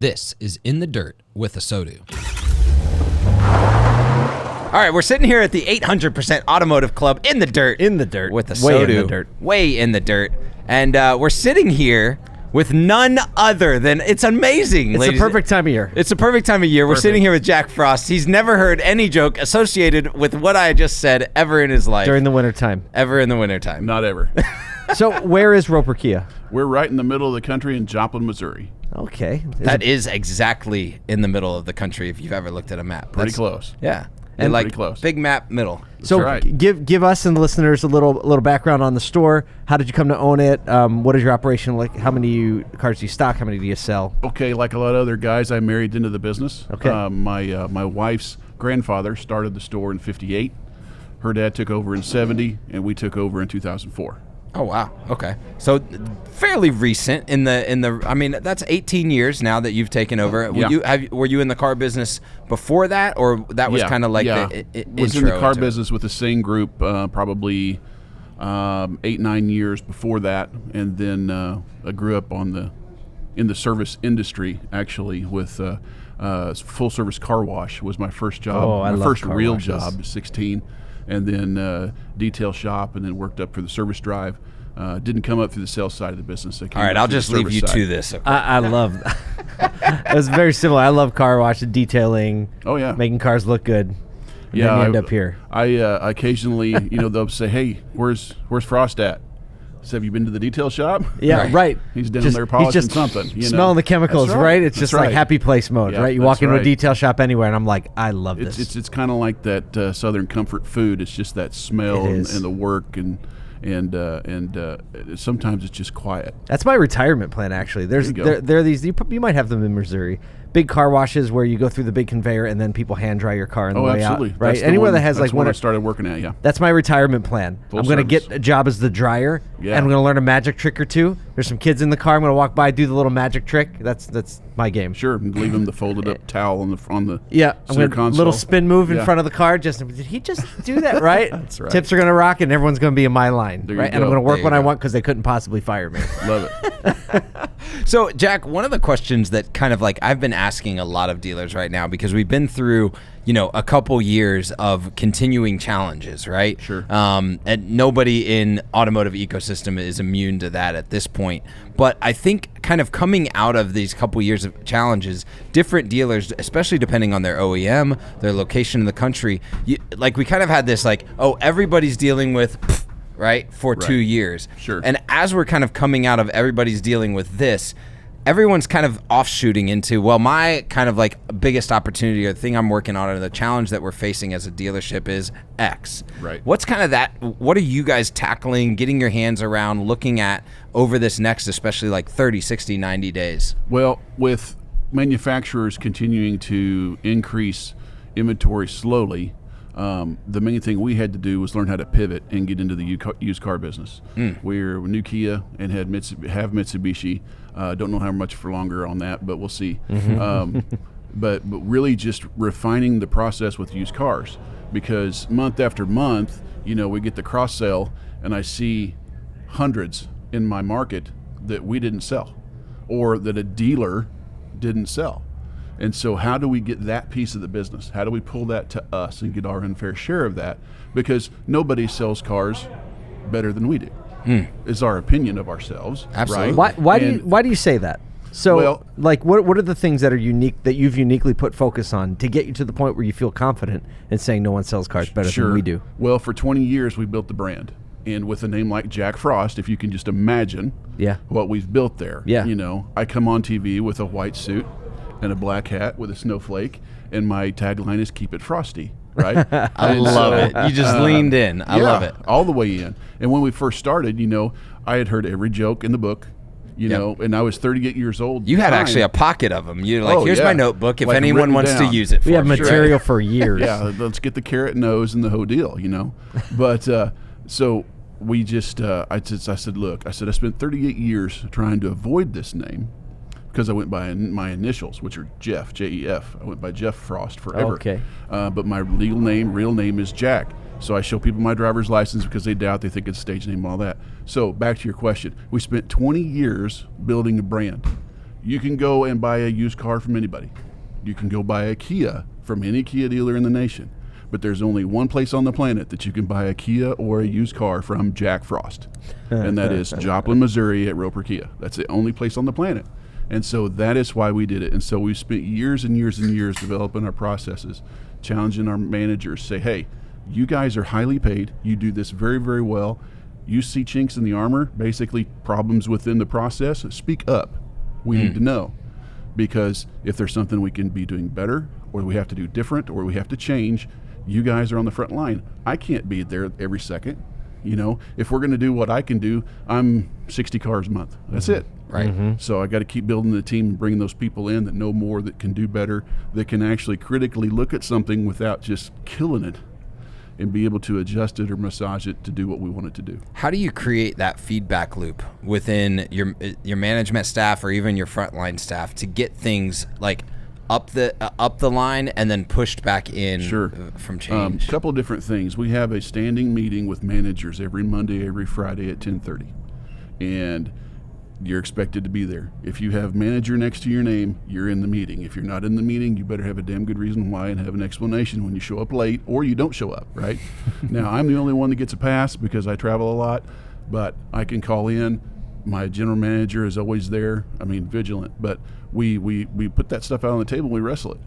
This is In the Dirt with ASOTU. All right, we're sitting here at the 800% Automotive Club in the dirt. In the dirt. With ASOTU. Way in the dirt. Way in the dirt. And we're sitting here with none other than, it's amazing, It's ladies. the perfect time of year. It's the perfect time of year. We're sitting here with Jack Frost. He's never heard any joke associated with what I just said ever in his life. During the wintertime. Ever in the wintertime. Not ever. So where is Roper Kia? We're right in the middle of the country in Joplin, Missouri. Okay. That is exactly in the middle of the country if you've ever looked at a map. Pretty close. Yeah. And like pretty close. Big map, middle. So right. give us and the listeners a little background on the store. How did you come to own it? What is your operation like? How many cars do you stock? How many do you sell? Okay, like a lot of other guys, I married into the business. Okay. My wife's grandfather started the store in '58. Her dad took over in '70, and we took over in 2004. Oh wow. Okay. So fairly recent in the I mean that's 18 years now that you've taken over. Yeah. Were you in the car business before that, or that was kind of like the was intro in the car into it? business with the same group probably 8-9 years before that, and then I grew up in the service industry actually with full service car wash was my first job. Oh, I my love first car real washes. job, 16. And then detail shop, and then worked up for the service drive. Didn't come up through the sales side of the business. All right, I'll just leave you to this. Okay? I love that. It was very similar. I love car wash and detailing. Oh yeah, Making cars look good. And yeah. then you end up here. I occasionally, they'll say, "Hey, where's Frost at?" So have you been to the detail shop? Yeah, right. He's down there polishing something. Smelling the chemicals, That's right? It's That's just like happy place mode, Yeah, right? You that's walk into a right. detail shop anywhere, and I'm like, I love this. It's kind of like that Southern comfort food. It's just that smell It and is. the work and sometimes it's just quiet. That's my retirement plan, actually. There are these. You might have them in Missouri. Big car washes where you go through the big conveyor and then people hand dry your car on the way absolutely. out. Right? That's the Anywhere one- that has that's like when one. I started working at. Yeah. That's my retirement plan. Full I'm going to service. get a job as the dryer, Yeah. and I'm going to learn a magic trick or two. There's some kids in the car. I'm going to walk by, do the little magic trick. That's my game. Sure, and leave him the folded up towel on the Yeah, I'm center gonna console. little spin move in Yeah. front of the car. Did he just do that right? That's right. Tips are gonna rock, and everyone's gonna be in my line, There you right? And I'm go. gonna work There when you I go. want because they couldn't possibly fire me. Love it. So, Jack, one of the questions that kind of like I've been asking a lot of dealers right now because we've been through, a couple years of continuing challenges, right? Sure. And nobody in automotive ecosystem is immune to that at this point. But I think kind of coming out of these couple years of challenges, different dealers, especially depending on their OEM, their location in the country, we kind of had this everybody's dealing with right, for 2 years. Sure. And as we're kind of coming out of everybody's dealing with this, everyone's kind of offshooting into, well, my kind of like biggest opportunity or the thing I'm working on or the challenge that we're facing as a dealership is X. Right. What's kind of that, what are you guys tackling, getting your hands around, looking at over this next, especially like 30, 60, 90 days? Well, with manufacturers continuing to increase inventory slowly, the main thing we had to do was learn how to pivot and get into the used car business. We're new Kia and have Mitsubishi. Don't know how much for longer on that, but we'll see. But really just refining the process with used cars, because month after month, we get the cross sale and I see hundreds in my market that we didn't sell or that a dealer didn't sell. And so how do we get that piece of the business? How do we pull that to us and get our unfair share of that? Because nobody sells cars better than we do, is our opinion of ourselves. Absolutely. Right? Why do you say that? So, Well- what are the things that are unique that you've uniquely put focus on to get you to the point where you feel confident in saying no one sells cars better than we do? Well, for 20 years we built the brand. And with a name like Jack Frost, if you can just imagine what we've built there. Yeah. I come on TV with a white suit and a black hat with a snowflake, and my tagline is "Keep it frosty." Right? I love it. You just leaned in. I love it. All the way in. And when we first started, I had heard every joke in the book, and I was 38 years old. You at had the time. actually a pocket of them. You're like, Oh, here's yeah. my notebook if Like anyone written wants to down. use it for We have me. material for years. Yeah, let's get the carrot nose and the whole deal, But so we just, I said, look, I spent 38 years trying to avoid this name because I went by my initials, which are Jeff, J-E-F. I went by Jeff Frost forever. Okay. But my real name is Jack. So I show people my driver's license because they doubt, they think it's stage name and all that. So back to your question. We spent 20 years building a brand. You can go and buy a used car from anybody. You can go buy a Kia from any Kia dealer in the nation. But there's only one place on the planet that you can buy a Kia or a used car from Jack Frost. And that is Joplin, Missouri at Roper Kia. That's the only place on the planet. And so that is why we did it. And so we spent years and years and years developing our processes, challenging our managers, say, hey, you guys are highly paid. You do this very, very well. You see chinks in the armor, basically problems within the process, speak up. We need to know. Because if there's something we can be doing better, or we have to do different, or we have to change, you guys are on the front line. I can't be there every second. You know, if we're going to do what I can do, I'm 60 cars a month. That's it. Right. So I got to keep building the team and bringing those people in that know more, that can do better, that can actually critically look at something without just killing it, and be able to adjust it or massage it to do what we want it to do. How do you create that feedback loop within your management staff or even your frontline staff to get things like up the line and then pushed back in from change? A couple of different things. We have a standing meeting with managers every Monday, every Friday at 10:30, and you're expected to be there. If you have manager next to your name, you're in the meeting. If you're not in the meeting, you better have a damn good reason why and have an explanation when you show up late or you don't show up, right? Now, I'm the only one that gets a pass because I travel a lot, but I can call in. My general manager is always there. I mean, vigilant, but we put that stuff out on the table and we wrestle it.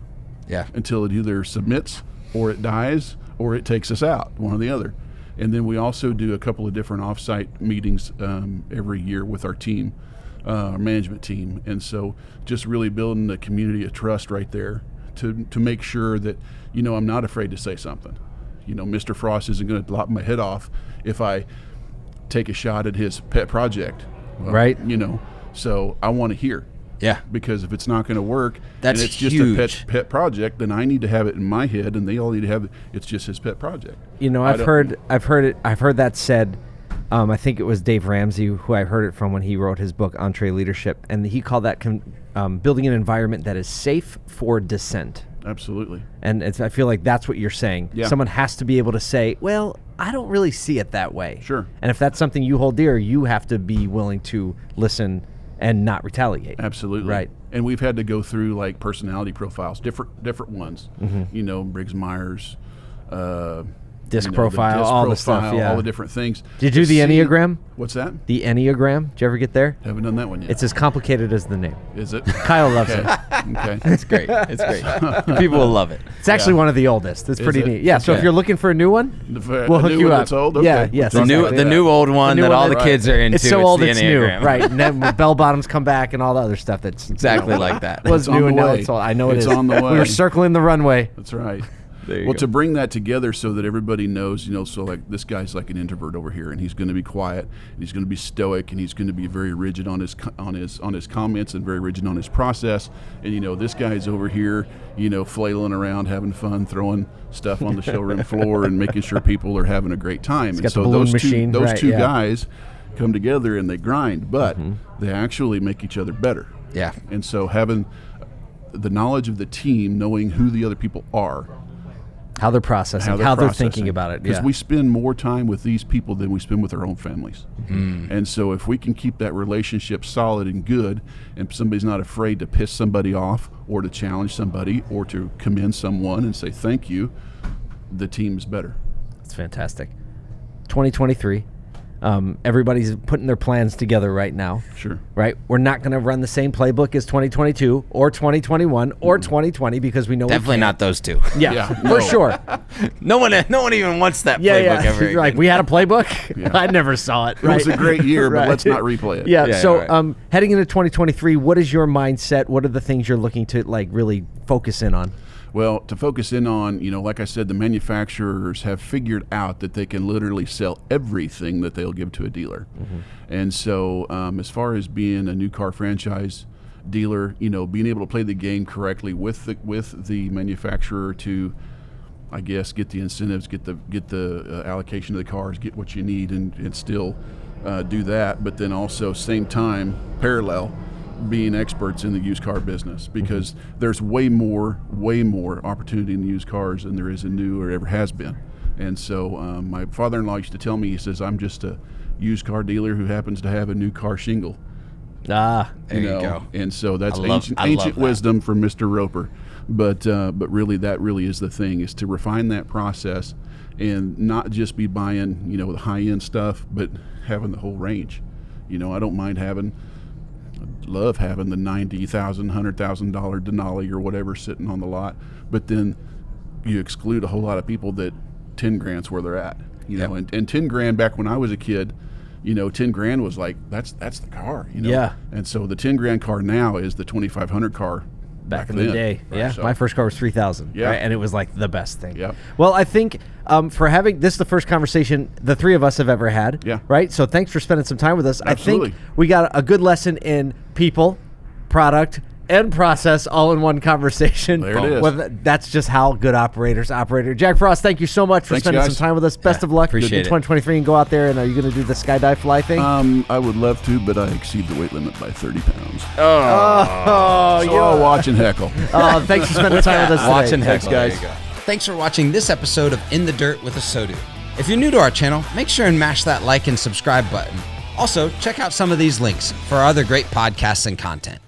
Yeah. Until it either submits or it dies or it takes us out, one or the other. And then we also do a couple of different off-site meetings every year with our team, our management team. And so just really building a community of trust right there to make sure that, you know, I'm not afraid to say something. You know, Mr. Frost isn't going to lop my head off if I take a shot at his pet project. Right. You know, so I want to hear. Yeah. Because if it's not going to work, that's and it's just huge. a pet project, then I need to have it in my head, and they all need to have it. It's just his pet project. You know, I've heard that said. I think it was Dave Ramsey who I heard it from when he wrote his book Entree Leadership, and he called that building an environment that is safe for dissent. Absolutely. And I feel like that's what you're saying. Yeah. Someone has to be able to say, well, I don't really see it that way. Sure. And if that's something you hold dear, you have to be willing to listen and not retaliate. Absolutely. Right. And we've had to go through like personality profiles, different ones. You know, Briggs Myers, Disc the profile, disc all profile, the stuff, yeah. all the different things. Did you do the Enneagram? What's that? The Enneagram? Did you ever get there? Haven't done that one yet. It's as complicated as the name. Is it? Kyle loves it. Okay. It's great. It's great. People will love it. It's actually one of the oldest. It's pretty it? neat. Yeah, so if Okay. you're looking for a new one, we'll hook you up. That's old? Okay. Yeah, yes. The new old one that all the kids are into. It's so old the it's new. Enneagram. Right. And then when bell bottoms come back and all the other stuff that's Exactly like that. was It's on new the and now way. it's old. I know it It's is. on the We way. were circling the runway. That's right. There you Well, go. to bring that together so that everybody knows, you know, so like this guy's like an introvert over here, and he's going to be quiet, and he's going to be stoic, and he's going to be very rigid on his comments and very rigid on his process. And you know, this guy's over here, you know, flailing around, having fun, throwing stuff on the showroom floor, and making sure people are having a great time. got the balloon machine, those right, two yeah. guys come together and they grind, but they actually make each other better. Yeah. And so having the knowledge of the team, knowing who the other people are, How they're processing, how they're thinking about it. Because Yeah. we spend more time with these people than we spend with our own families. And so if we can keep that relationship solid and good, and somebody's not afraid to piss somebody off or to challenge somebody or to commend someone and say thank you, the team's better. It's fantastic. 2023. Everybody's putting their plans together right now. Sure. Right? We're not going to run the same playbook as 2022 or 2021 or 2020 because we know Definitely we not those two. Yeah, Yeah, for no. sure. No one even wants that Yeah, playbook yeah. ever. Like again. we had a playbook. Yeah. I never saw it. It Right? was a great year, but Right. let's not replay it. Yeah. Yeah, So, right. heading into 2023, what is your mindset? What are the things you're looking to like really focus in on? Well, to focus in on, you know, like I said, the manufacturers have figured out that they can literally sell everything that they'll give to a dealer. And so as far as being a new car franchise dealer, you know, being able to play the game correctly with the manufacturer to, I guess, get the incentives, get the allocation of the cars, get what you need, and still do that. But then also, same time, parallel, being experts in the used car business, because there's way more opportunity in used cars than there is in new or ever has been. And so my father-in-law used to tell me, he says, I'm just a used car dealer who happens to have a new car shingle Ah, there you go. And so that's I love ancient that. wisdom from Mr. Roper. But really, that really is the thing, is to refine that process and not just be buying, the high-end stuff, but having the whole range. I don't mind love having the $90,000, $100,000 Denali or whatever sitting on the lot, but then you exclude a whole lot of people that 10 grand's where they're at, and 10 grand back when I was a kid, 10 grand was like, that's the car, Yeah. And so the 10 grand car now is the 2,500 car back in the day. right? Yeah. So, My first car was 3,000. Yeah. Right? And it was like the best thing. Yep. Well, I think for having this, the first conversation the three of us have ever had. Yeah. Right. So thanks for spending some time with us. Absolutely. I think we got a good lesson in people, product, and process all in one conversation. There it is. Well, that's just how good operators operate. Jack Frost, thank you so much for Thanks, spending guys. some time with us. Best of luck in appreciate it. 2023, and go out there. And are you going to do the skydive fly thing? I would love to, but I exceed the weight limit by 30 pounds. oh, So I'll watch and heckle. thanks for spending time with us today. Watching Thanks, Heckle. guys. There you go. Thanks for watching this episode of In the Dirt with ASOTU. If you're new to our channel, make sure and mash that like and subscribe button. Also, check out some of these links for our other great podcasts and content.